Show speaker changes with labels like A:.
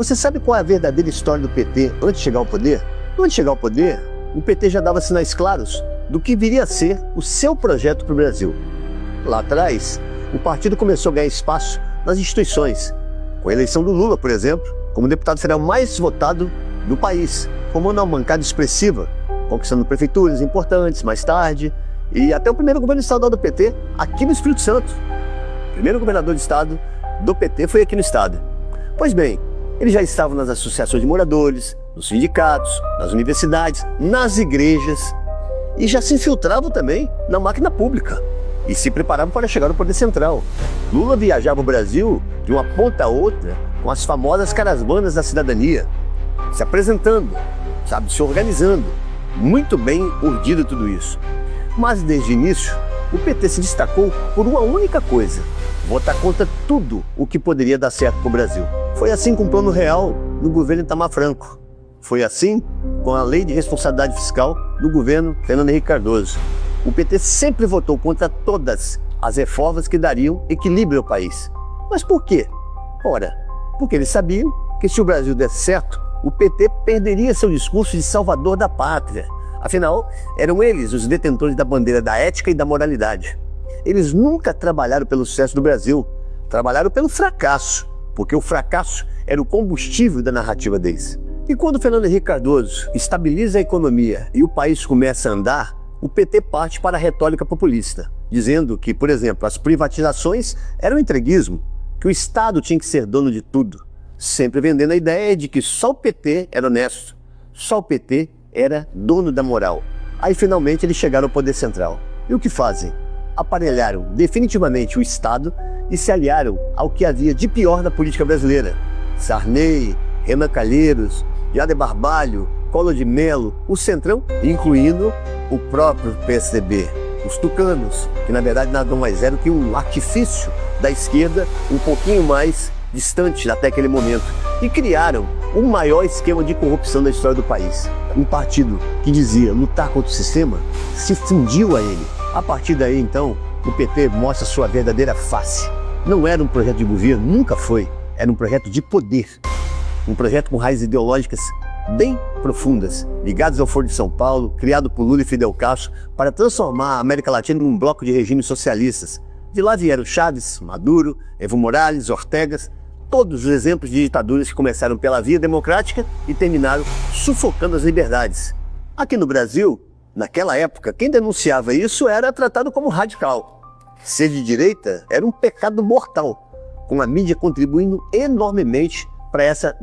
A: Você sabe qual é a verdadeira história do PT antes de chegar ao poder? Antes de chegar ao poder, o PT já dava sinais claros do que viria a ser o seu projeto para o Brasil. Lá atrás, o partido começou a ganhar espaço nas instituições, com a eleição do Lula, por exemplo, como deputado federal mais votado do país, formando uma bancada expressiva, conquistando prefeituras importantes mais tarde, e até o primeiro governo estadual do PT aqui no Espírito Santo. O primeiro governador de estado do PT foi aqui no estado. Pois bem, eles já estavam nas associações de moradores, nos sindicatos, nas universidades, nas igrejas, e já se infiltravam também na máquina pública e se preparavam para chegar ao poder central. Lula viajava o Brasil de uma ponta a outra com as famosas caravanas da cidadania, se apresentando, se organizando. Muito bem urdido tudo isso. Mas desde o início, o PT se destacou por uma única coisa: votar contra tudo o que poderia dar certo para o Brasil. Foi assim com o Plano Real no governo Itamar Franco. Foi assim com a Lei de Responsabilidade Fiscal do governo Fernando Henrique Cardoso. O PT sempre votou contra todas as reformas que dariam equilíbrio ao país. Mas por quê? Ora, porque eles sabiam que se o Brasil desse certo, o PT perderia seu discurso de salvador da pátria. Afinal, eram eles os detentores da bandeira da ética e da moralidade. Eles nunca trabalharam pelo sucesso do Brasil, trabalharam pelo fracasso, porque o fracasso era o combustível da narrativa deles. E quando Fernando Henrique Cardoso estabiliza a economia e o país começa a andar, o PT parte para a retórica populista, dizendo que, por exemplo, as privatizações eram entreguismo, que o Estado tinha que ser dono de tudo, sempre vendendo a ideia de que só o PT era honesto, só o PT era dono da moral. Aí finalmente eles chegaram ao poder central. E o que fazem? Aparelharam definitivamente o Estado e se aliaram ao que havia de pior na política brasileira. Sarney, Renan Calheiros, Jader Barbalho, Collor de Mello, o Centrão, incluindo o próprio PSDB. Os tucanos, que na verdade nada mais eram que um artifício da esquerda um pouquinho mais distante até aquele momento. E criaram o maior esquema de corrupção da história do país. Um partido que dizia lutar contra o sistema se fundiu a ele. A partir daí, então, o PT mostra sua verdadeira face. Não era um projeto de governo, nunca foi. Era um projeto de poder. Um projeto com raízes ideológicas bem profundas, ligadas ao Foro de São Paulo, criado por Lula e Fidel Castro para transformar a América Latina num bloco de regimes socialistas. De lá vieram Chávez, Maduro, Evo Morales, Ortega, todos os exemplos de ditaduras que começaram pela via democrática e terminaram sufocando as liberdades. Aqui no Brasil, naquela época, quem denunciava isso era tratado como radical. Ser de direita era um pecado mortal, com a mídia contribuindo enormemente para essa